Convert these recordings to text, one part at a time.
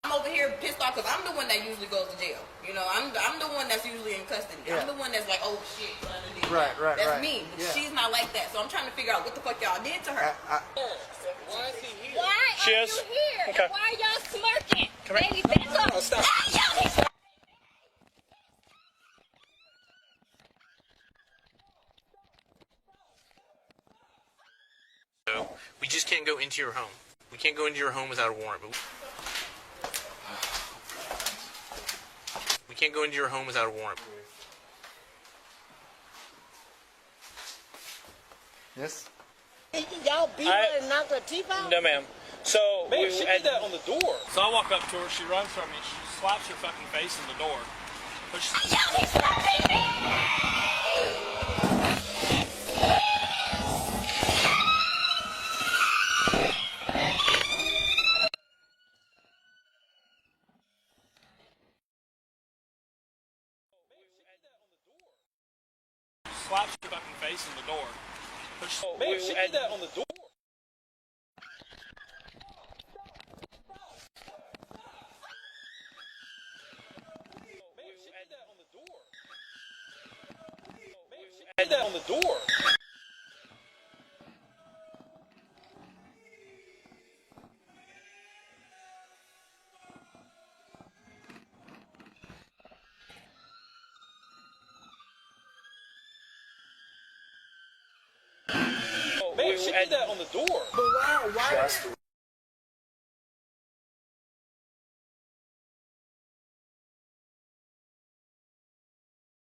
I'm over here pissed off because I'm the one that usually goes to jail. You know, I'm the one that's usually in custody. Yeah. I'm the one that's like, oh shit, right. That's me. But she's not like that. So I'm trying to figure out what the fuck y'all did to her. Why is he here? Why are you here? Okay. And why are y'all smirking? Baby, back up. Oh, stop. We just can't go into your home. We can't go into your home without a warrant. We can't go into your home without a warrant. Yes? Y'all beat her and knocked her teeth out? No, ma'am. So man, she did that on the door. So I walk up to her. She runs from me. She slaps her fucking face in the door. Y'all be slapping me! Slaps her fucking face in the door. Man, she did that on the door. She did that on the door. Man, she did that on the door. But why?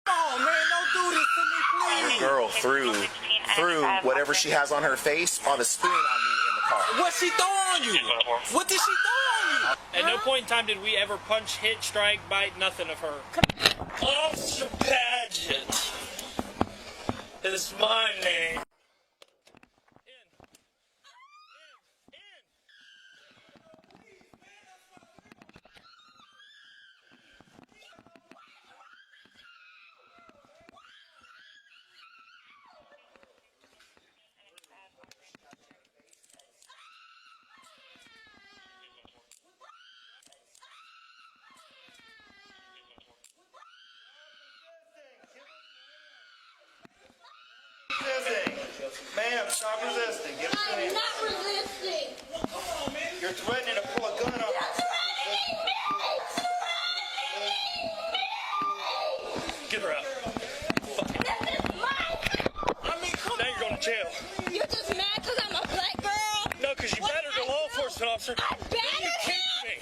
Oh man, don't do this to me, please. Girl threw whatever she has on her face on a spoon on me in the car. What she throw on you? What did she throw on you? At no point in time did we ever punch, hit, strike, bite, nothing of her. Officer Paget is my name. Ma'am, stop resisting. Give it to me. I'm not resisting. You're threatening to pull a gun on us. Get her out. I mean, come Now you're going to jail. You're just mad because I'm a black girl? No, because you battered a law enforcement officer. I battered You kicked me.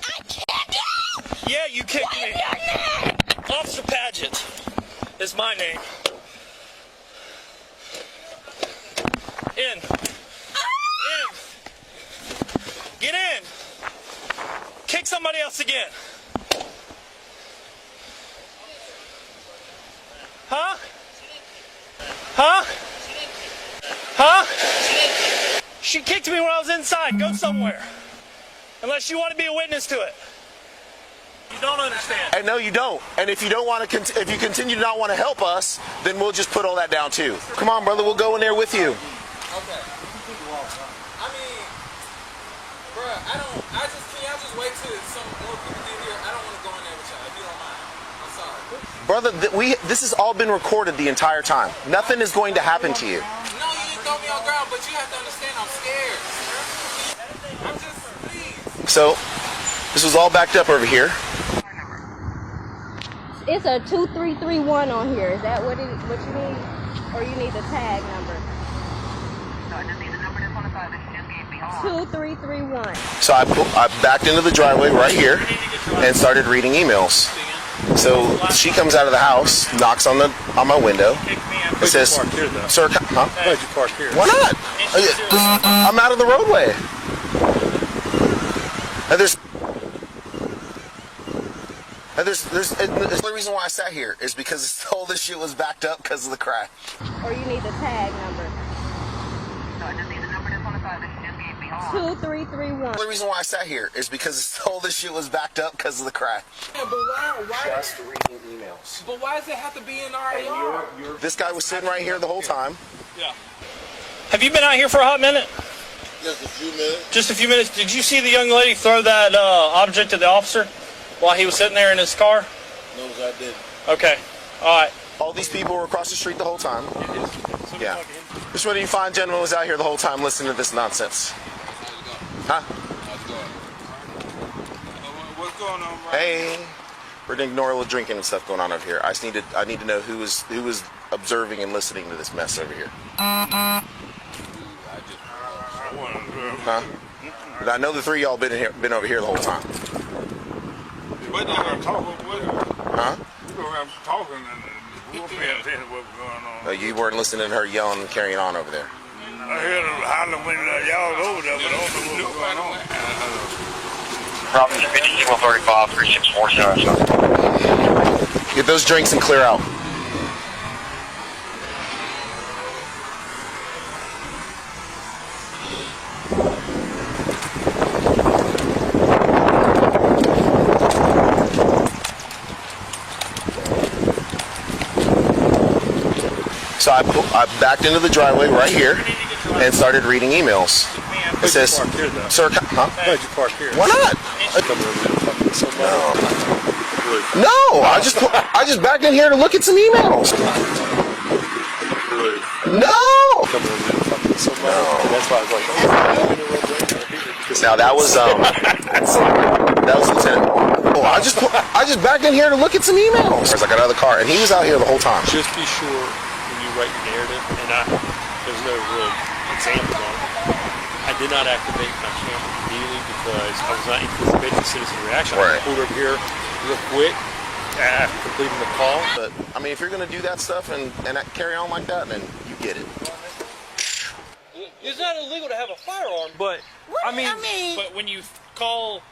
I kicked you! Yeah, you kicked What me. is your name? Officer Paget is my name. In. In. Get in. Kick somebody else again. Huh? Huh? Huh? She kicked me when I was inside. Go somewhere. Unless you want to be a witness to it. You don't understand. And no, you don't. And if you don't want to, if you continue to not want to help us, then we'll just put all that down too. Come on, brother, we'll go in there with you. Okay. I mean, bruh, can y'all just wait till some more people get here? I don't want to go in there with y'all, if you don't mind. I'm sorry. Brother, this has all been recorded the entire time. Nothing is going to happen to you. No, you didn't throw me on the ground, but you have to understand I'm scared. I'm just, please. So, this was all backed up over here. It's a 2331 on here. Is that what you need? Or you need the tag number? No, I just need the number that's on the side that you just gave me. Hold on. 2331. So I backed into the driveway right here and started reading emails. So she comes out of the house, knocks on my window. It says, "Sir, huh? Why'd you park here? Why not? I'm out of the roadway." And the only reason why I sat here is because all this shit was backed up because of the crash. Or you need the tag number? No, I just need the number that's on the side that you just gave me. Hold on. 2331. The only reason why I sat here is because all this shit was backed up because of the crash. Yeah, but why? Just reading emails. But why does it have to be in our yard? This guy was sitting right here the whole time. Yeah. Have you been out here for a hot minute? Just a few minutes. Just a few minutes. Did you see the young lady throw that object at the officer while he was sitting there in his car? No, I didn't. Okay. All right. All these people were across the street the whole time. Yeah. Which one of you fine gentlemen was out here the whole time listening to this nonsense? Huh? What's going on, bro? Hey. We're gonna ignore a little drinking and stuff going on over here. I need to know who was observing and listening to this mess over here. Huh? But I know the three of y'all been over here the whole time. What they were talking with? Huh? We were talking and we were paying attention to what was going on. You weren't listening to her yelling and carrying on over there. I heard them hollering when y'all was over there, but I don't know what was going on. Property 5435 3647. Get those drinks and clear out. So I backed into the driveway right here and started reading emails. It says, "Sir, huh? Why'd you park here? Why not? No, I just backed in here to look at some emails. No. That's why I was like, Now that was Lieutenant. Oh, I just backed in here to look at some emails. I got out of the car and he was out here the whole time. Just be sure when you write your narrative, and there's no real examples on it. I did not activate my camera immediately because I was not anticipating the citizen reaction. Right. I pulled over here real quick after completing the call. But I mean, if you're gonna do that stuff and carry on like that, then you get it. It's not illegal to have a firearm, but I mean, but when you call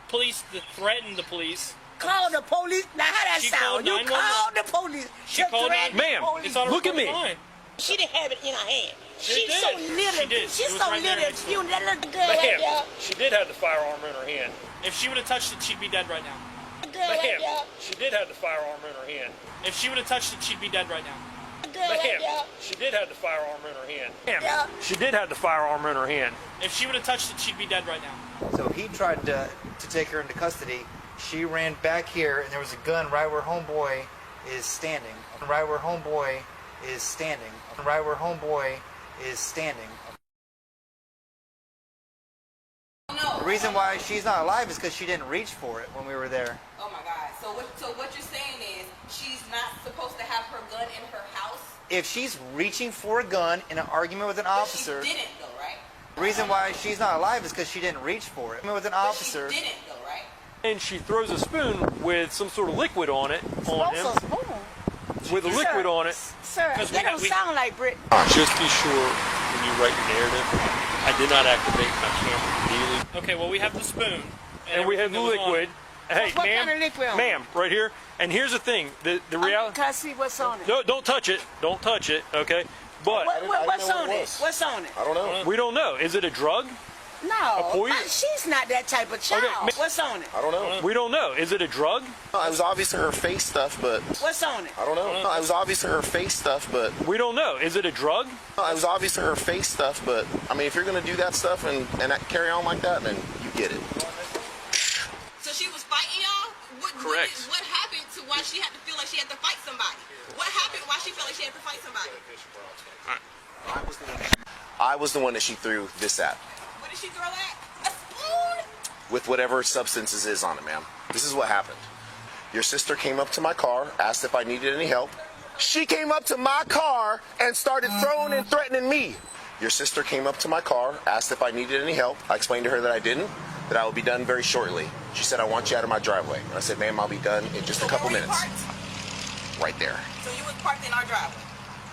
police to threaten the police, call the police. Now how that She sound? called You 911. call the police. She called threaten the Ma'am, police. it's on her Look at me. line. She didn't have it in her hand. She She's did. so little. She did. She's It was so right there little. next to You her. that little girl right Ma'am, there. she did have the firearm in her hand. If she would have touched it, she'd be dead right now. Girl right Ma'am, there. she did have the firearm in her hand. If she would have touched it, she'd be dead right now. Girl right Ma'am, there. she did have the firearm in her hand. Ma'am, Yeah. she did have the firearm in her hand. If she would have touched it, she'd be dead right now. So he tried to take her into custody. She ran back here, and there was a gun right where homeboy is standing. Right where homeboy is standing. Right where homeboy is standing. No. The reason why she's not alive is because she didn't reach for it when we were there. Oh my God. So what you're saying is she's not supposed to have her gun in her house? If she's reaching for a gun in an argument with an officer, But she didn't though, right? the reason why she's not alive is because she didn't reach for it. With an officer. But she didn't though, right? And she throws a spoon with some sort of liquid on it, on him, with a liquid on it. Sir, Because that don't sound like Brit. Just be sure when you write your narrative, I did not activate my camera immediately. Okay, well, we have the spoon. And we have the everything that was on liquid. Hey, What ma'am, kind of liquid on it? ma'am, right here. And here's the thing: the reality. Can I see what's on it? No, don't touch it. Don't touch it. Okay, but What's know on what it it? was. What's on it? I don't know. we don't know. Is it a drug? No, poison? she's not that type of child. Okay, What's on it? I don't know. We don't know. Is it a drug? No, it was obvious to her face stuff, but What's on it? I don't know. No, it was obvious to her face stuff, but We don't know. Is it a drug? no, it was obvious to her face stuff, but I mean, if you're gonna do that stuff and carry on like that, then you get it. So she was fighting y'all? Correct. What happened to why she had to feel like she had to fight somebody? What happened why she felt like she had to fight somebody? I was the one that she threw this at, What did she throw at? A spoon? with whatever substances is on it, ma'am. This is what happened. Your sister came up to my car, asked if I needed any help. She came up to my car and started throwing and threatening me. Your sister came up to my car, asked if I needed any help. I explained to her that I didn't, that I would be done very shortly. She said, I want you out of my driveway. And I said, ma'am, I'll be done in just a couple where were you minutes. parked? Right there, So you was parked in our driveway?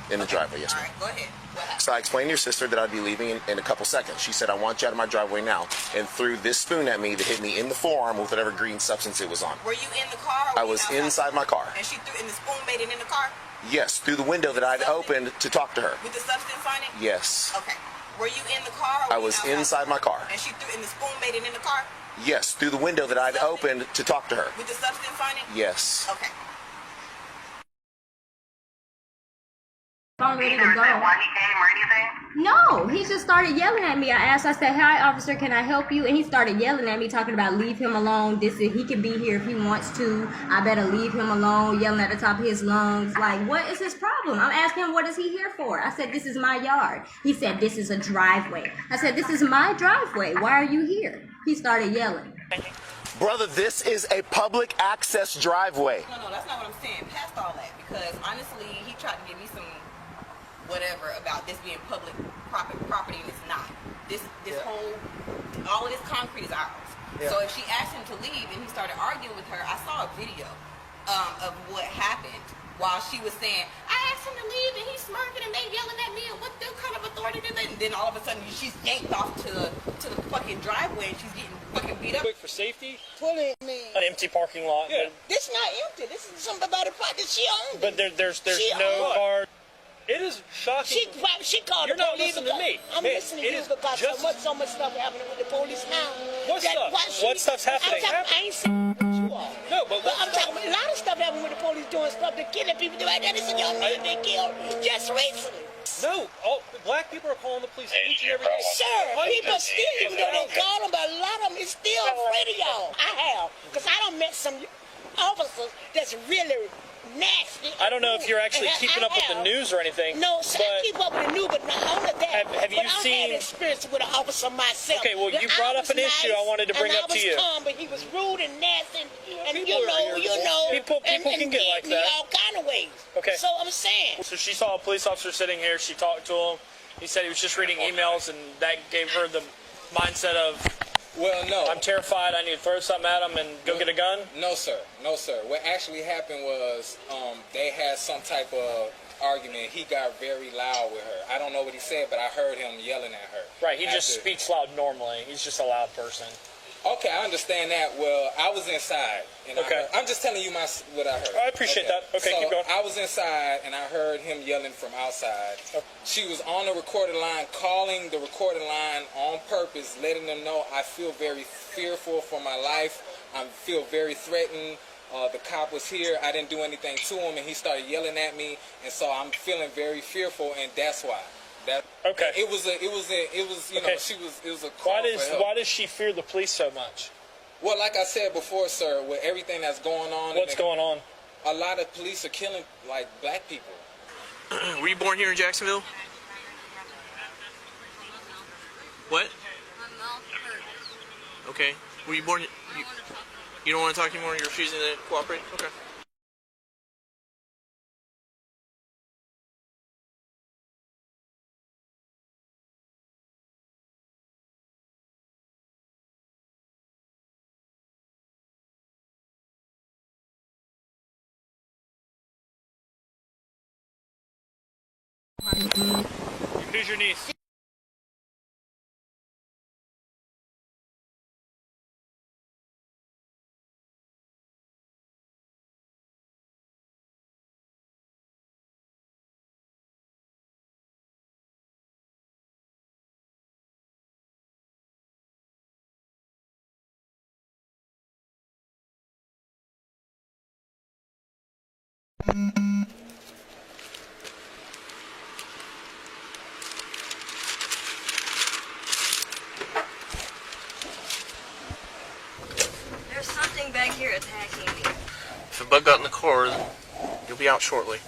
in the driveway, yes, All ma'am. right, go ahead. What happened? So I explained to your sister that I'd be leaving in a couple seconds. She said, I want you out of my driveway now, and threw this spoon at me that hit me in the forearm with whatever green substance it was on. Were you in the car? Or I were you was outside? inside my car. And she threw, and the spoon made it in the car Yes, through the window that I'd opened to talk to her. with the substance on it? Yes. Okay. Were you in the car? Or I were you was outside? inside my car. And she threw, and the spoon made it in the car Yes, through the window that I'd opened to talk to her. with the substance on it? Yes. Okay. phone ready to go. Why he came or anything? No, he just started yelling at me. I said, "Hi, officer, can I help you?" And he started yelling at me, talking about leave him alone. He can be here if he wants to. I better leave him alone. Yelling at the top of his lungs. Like, what is his problem? I'm asking him, what is he here for? I said, this is my yard. He said, this is a driveway. I said, this is my driveway. Why are you here? He started yelling. Brother, this is a public access driveway. No, that's not what I'm saying. Past all that, because honestly, he tried to give me some whatever about this being public property, and it's not. This whole, all of this concrete is ours. Yeah. So if she asked him to leave and he started arguing with her, I saw a video of what happened while she was saying, I asked him to leave and he's smirking and they yelling at me and what kind of authority did they? And then all of a sudden she's yanked off to the fucking driveway and she's getting fucking beat up. Quick for safety. Pull it, man. An empty parking lot. Yeah. This not empty. This is somebody that she owned. But there's no car. It is shocking. She called You're the not police. listening to me. I'm Man, listening it to you is because just- so much stuff happening with the police now. What stuff? What stuff's happening? I ain't saying what you are. No, but I'm talking about a lot of stuff happening with the police doing stuff. They're killing people. Right there, this is a young man they killed just recently. No, black people are calling the police each and every day. Sure, people still, even though they call them, but a lot of them is still afraid of y'all. I have, because I done met some officers that's really nasty. I don't know if you're actually And keeping up with the news or anything. No, so I keep up with the news, but not only that. Have you I've seen? had experience with an officer myself. Okay, well, you brought up an issue I wanted to bring up to you. I was calm, but he was rude and nasty, and People you know, people and can get like me that. all kind of ways. Okay. So I'm saying. So she saw a police officer sitting here. She talked to him. He said he was just reading emails, and that gave her the mindset of, Well, no. I'm terrified. I need to throw something at him and go get a gun. No, sir. No, sir. What actually happened was they had some type of argument. He got very loud with her. I don't know what he said, but I heard him yelling at her. Right. He just speaks loud normally. He's just a loud person. Okay, I understand that. Well, I was inside. And Okay. I'm just telling you what I heard. I appreciate that. Okay, so keep going. I was inside, and I heard him yelling from outside. She was on the recorded line, calling the recorded line on purpose, letting them know I feel very fearful for my life. I feel very threatened. The cop was here. I didn't do anything to him, and he started yelling at me. And so I'm feeling very fearful, and that's why. Okay. It was you know, it was a call for help. Why does she fear the police so much? Well, like I said before, sir, with everything that's going on. What's going on? A lot of police are killing, like, black people. Were you born here in Jacksonville? What? Okay. Were you born? You don't want to talk anymore? You're refusing to cooperate? Okay. Who's your niece? There's something back here attacking me. If a bug got in the car, you'll be out shortly.